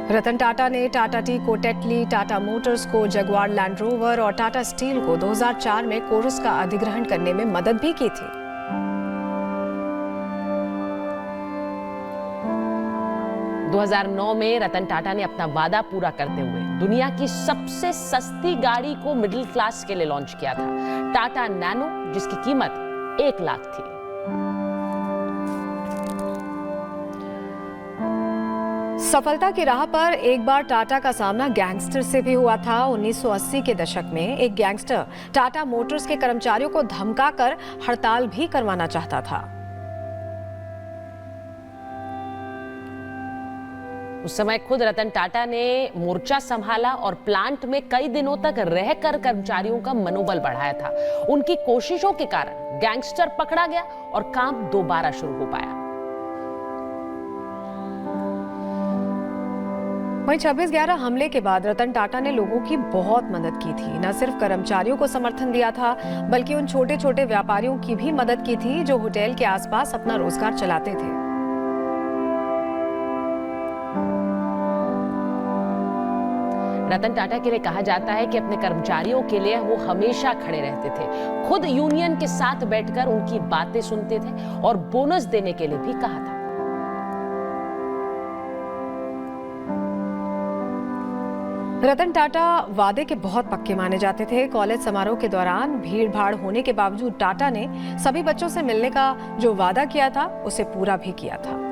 रतन टाटा ने टाटा टी को Tetley, Tata Motors को जगुआर लैंड रोवर और टाटा स्टील को 2004 में कोरस का अधिग्रहण करने में मदद भी की थी। दो 2009 में रतन टाटा ने अपना वादा पूरा करते हुए दुनिया की सबसे सस्ती गाड़ी को मिडिल क्लास के लिए लॉन्च किया था, टाटा नैनो, जिसकी कीमत 1 लाख थी। सफलता की राह पर एक बार टाटा का सामना गैंगस्टर से भी हुआ था। 1980 के दशक में एक गैंगस्टर टाटा मोटर्स के कर्मचारियों को धमकाकर हड़ताल भी करवाना चाहता था। उस समय खुद रतन टाटा ने मोर्चा संभाला और प्लांट में कई दिनों तक रहकर कर्मचारियों का मनोबल बढ़ाया था। उनकी कोशिशों के कारण गैंगस्टर पकड़ा गया और काम दोबारा शुरू हो पाया। वहीं 26/11 हमले के बाद रतन टाटा ने लोगों की बहुत मदद की थी। न सिर्फ कर्मचारियों को समर्थन दिया था, बल्कि उन छोटे छोटे व्यापारियों की भी मदद की थी जो होटल के आसपास अपना रोजगार चलाते थे। रतन टाटा के लिए कहा जाता है कि अपने कर्मचारियों के लिए वो हमेशा खड़े रहते थे। खुद यूनियन के साथ बैठकर उनकी बातें सुनते थे और बोनस देने के लिए भी कहा था। रतन टाटा वादे के बहुत पक्के माने जाते थे। कॉलेज समारोह के दौरान भीड़ भाड़ होने के बावजूद टाटा ने सभी बच्चों से मिलने का जो वादा किया था उसे पूरा भी किया था।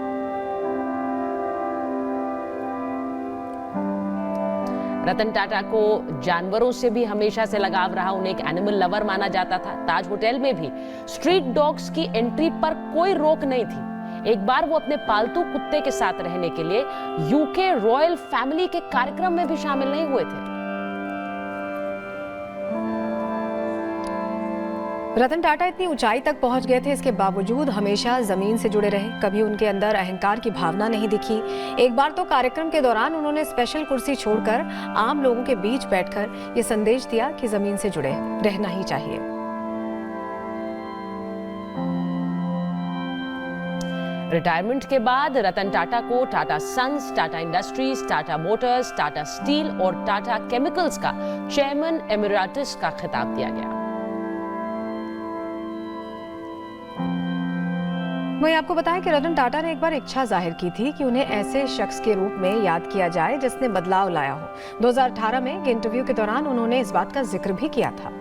रतन टाटा को जानवरों से भी हमेशा से लगाव रहा, उन्हें एक एनिमल लवर माना जाता था। ताज होटल में भी स्ट्रीट डॉग्स की एंट्री पर कोई रोक नहीं थी। एक बार वो अपने पालतू कुत्ते के साथ रहने के लिए यूके रॉयल फैमिली के कार्यक्रम में भी शामिल नहीं हुए थे। रतन टाटा इतनी ऊंचाई तक पहुंच गए थे, इसके बावजूद हमेशा जमीन से जुड़े रहे। कभी उनके अंदर अहंकार की भावना नहीं दिखी। एक बार तो कार्यक्रम के दौरान उन्होंने स्पेशल कुर्सी छोड़कर आम लोगों के बीच बैठकर ये संदेश दिया कि जमीन से जुड़े रहना ही चाहिए। रिटायरमेंट के बाद रतन टाटा को Tata Sons, Tata Industries, Tata Motors, Tata Steel और टाटा केमिकल्स का चेयरमैन एमिरेटस का खिताब दिया गया। वहीं आपको बताएं कि रतन टाटा ने एक बार इच्छा जाहिर की थी कि उन्हें ऐसे शख्स के रूप में याद किया जाए जिसने बदलाव लाया हो। 2018 में एक इंटरव्यू के दौरान उन्होंने इस बात का जिक्र भी किया था।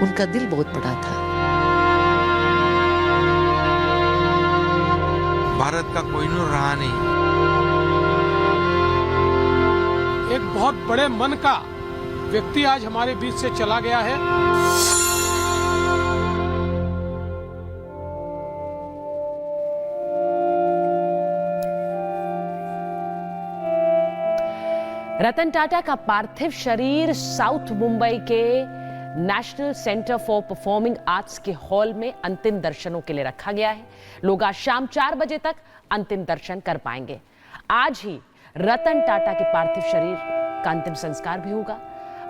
उनका दिल बहुत बड़ा था। भारत का कोहिनूर रहा नहीं। एक बहुत बड़े मन का व्यक्ति आज हमारे बीच से चला गया है। रतन टाटा का पार्थिव शरीर साउथ मुंबई के national centre for performing arts के हॉल में अंतिम दर्शनों के लिए रखा गया है। लोग आज शाम 4 बजे तक अंतिम दर्शन कर पाएंगे। आज ही रतन टाटा के पार्थिव शरीर का अंतिम संस्कार भी होगा।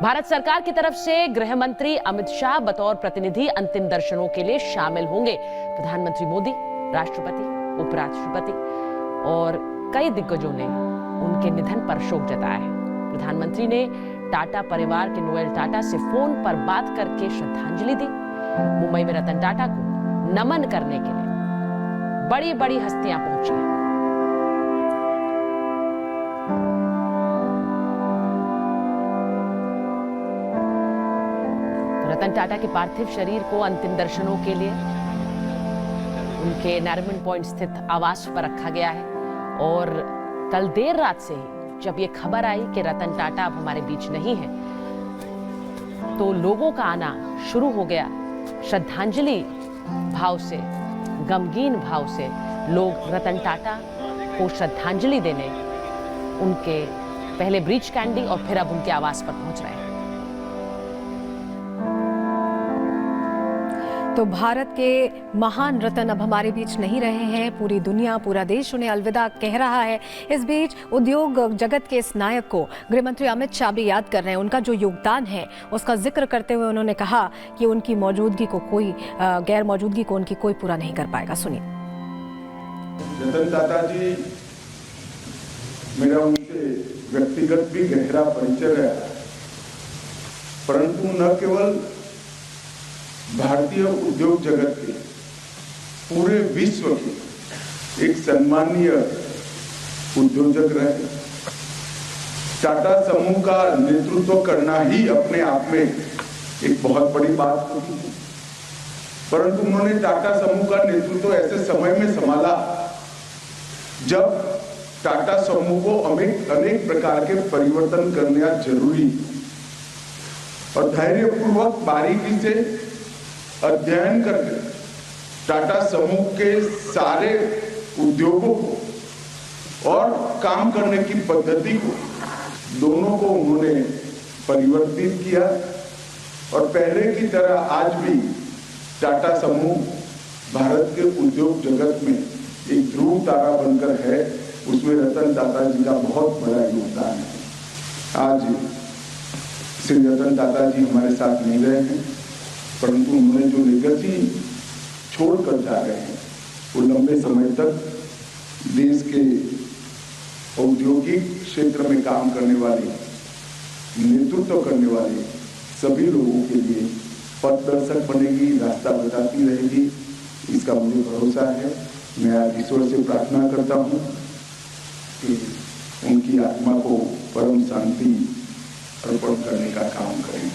भारत सरकार की तरफ से गृह मंत्री अमित शाह बतौर प्रतिनिधि अंतिम दर्शनों के लिए शामिल होंगे। प्रधानमंत्री मोदी, राष्ट्रपति, उपराष्ट्रपति और कई दिग्गजों ने उनके निधन पर शोक जताया है। प्रधानमंत्री ने टाटा परिवार के नोएल टाटा से फोन पर बात करके श्रद्धांजलि दी। मुंबई में रतन टाटा को नमन करने के लिए बड़ी बड़ी हस्तियां पहुंची हैं। रतन टाटा के पार्थिव शरीर को अंतिम दर्शनों के लिए उनके नैरिमन पॉइंट स्थित आवास पर रखा गया है। और कल देर रात से ही जब ये खबर आई कि रतन टाटा अब हमारे बीच नहीं है, तो लोगों का आना शुरू हो गया। श्रद्धांजलि भाव से, गमगीन भाव से लोग रतन टाटा को श्रद्धांजलि देने उनके पहले ब्रीच कैंडी और फिर अब उनके आवास पर पहुंच रहे हैं। तो भारत के महान रत्न अब हमारे बीच नहीं रहे हैं। पूरी दुनिया, पूरा देश उन्हें अलविदा कह रहा है। इस बीच उद्योग जगत के इस नायक को गृहमंत्री अमित शाह भी याद कर रहे हैं। उनका जो योगदान है उसका जिक्र करते हुए उन्होंने कहा कि उनकी मौजूदगी को कोई गैर मौजूदगी को उनकी कोई पूरा नहीं कर पाएगा। सुनिए। रतन टाटा जी, मेरा उनसे व्यक्तिगत भी गहरा परिचय है, परंतु न केवल भारतीय उद्योग जगत के, पूरे विश्व के एक सम्मानीय उद्योजक रहे। टाटा समूह का नेतृत्व करना ही अपने आप में एक बहुत बड़ी बात होती है, परंतु उन्होंने टाटा समूह का नेतृत्व ऐसे समय में संभाला जब टाटा समूह को अनेक प्रकार के परिवर्तन करना जरूरी और धैर्यपूर्वक बारीकी से अध्ययन करके टाटा समूह के सारे उद्योगों को और काम करने की पद्धति को, दोनों को उन्होंने परिवर्तित किया और पहले की तरह आज भी टाटा समूह भारत के उद्योग जगत में एक ध्रुव तारा बनकर है। उसमें रतन टाटा जी का बहुत बड़ा योगदान है। आज श्री रतन टाटा जी हमारे साथ नहीं रहे हैं, परंतु उन्होंने जो लेगेसी छोड़कर जा रहे हैं वो लंबे समय तक देश के औद्योगिक क्षेत्र में काम करने वाले, नेतृत्व करने वाले सभी लोगों के लिए पथदर्शक बनेगी, रास्ता बताती रहेगी। इसका मुझे भरोसा है। मैं आज ईश्वर से प्रार्थना करता हूँ कि उनकी आत्मा को परम शांति अर्पण करने का काम करें।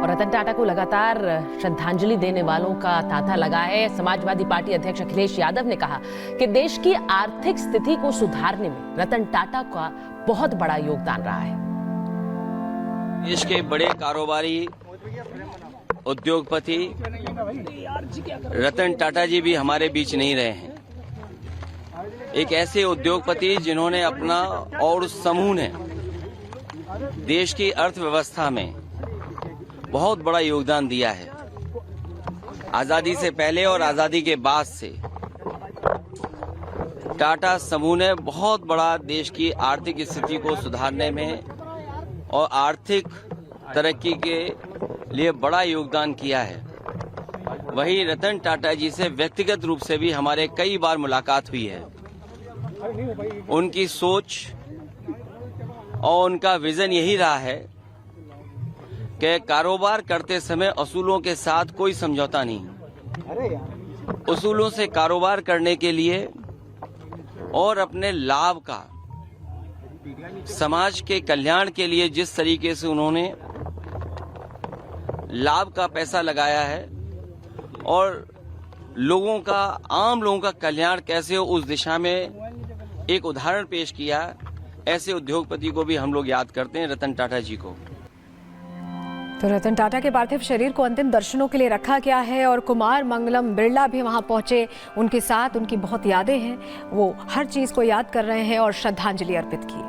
और रतन टाटा को लगातार श्रद्धांजलि देने वालों का तांता लगा है। समाजवादी पार्टी अध्यक्ष अखिलेश यादव ने कहा कि देश की आर्थिक स्थिति को सुधारने में रतन टाटा का बहुत बड़ा योगदान रहा है। देश के बड़े कारोबारी उद्योगपति रतन टाटा जी भी हमारे बीच नहीं रहे हैं। एक ऐसे उद्योगपति जिन्होंने अपना और उस समूह ने देश की अर्थव्यवस्था में बहुत बड़ा योगदान दिया है। आजादी से पहले और आजादी के बाद से टाटा समूह ने बहुत बड़ा देश की आर्थिक स्थिति को सुधारने में और आर्थिक तरक्की के लिए बड़ा योगदान किया है। वहीं रतन टाटा जी से व्यक्तिगत रूप से भी हमारे कई बार मुलाकात हुई है। उनकी सोच और उनका विजन यही रहा है कि कारोबार करते समय असूलों के साथ कोई समझौता नहीं। उसूलों से कारोबार करने के लिए और अपने लाभ का, समाज के कल्याण के लिए जिस तरीके से उन्होंने लाभ का पैसा लगाया है और लोगों का, आम लोगों का कल्याण कैसे हो उस दिशा में एक उदाहरण पेश किया। ऐसे उद्योगपति को भी हम लोग याद करते हैं, रतन टाटा जी को। तो रतन टाटा के पार्थिव शरीर को अंतिम दर्शनों के लिए रखा गया है और कुमार मंगलम बिरला भी वहां पहुंचे। उनके साथ उनकी बहुत यादें हैं, वो हर चीज को याद कर रहे हैं और श्रद्धांजलि अर्पित की।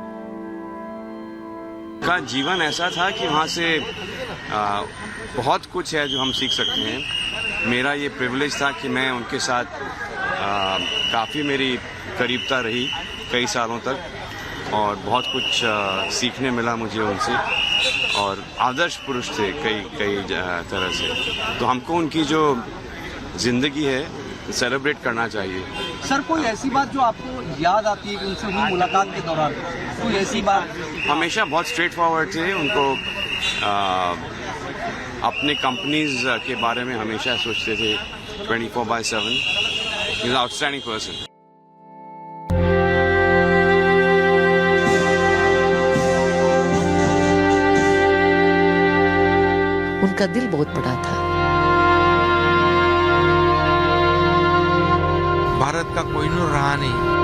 का जीवन ऐसा था कि वहाँ से बहुत कुछ है जो हम सीख सकते हैं। मेरा ये प्रिविलेज था कि मैं उनके साथ काफ़ी मेरी करीबता रही कई सालों तक और बहुत कुछ सीखने मिला मुझे उनसे और आदर्श पुरुष थे कई तरह से। तो हमको उनकी जो जिंदगी है सेलिब्रेट करना चाहिए। सर, कोई ऐसी बात जो आपको याद आती है कि उनसे हुई मुलाकात के दौरान, कोई ऐसी बात? हमेशा बहुत स्ट्रेट फॉरवर्ड थे। उनको अपने कंपनीज के बारे में हमेशा सोचते थे 24/7। He is outstanding person. उनका दिल बहुत बड़ा था। भारत का कोहिनूर रहा नहीं।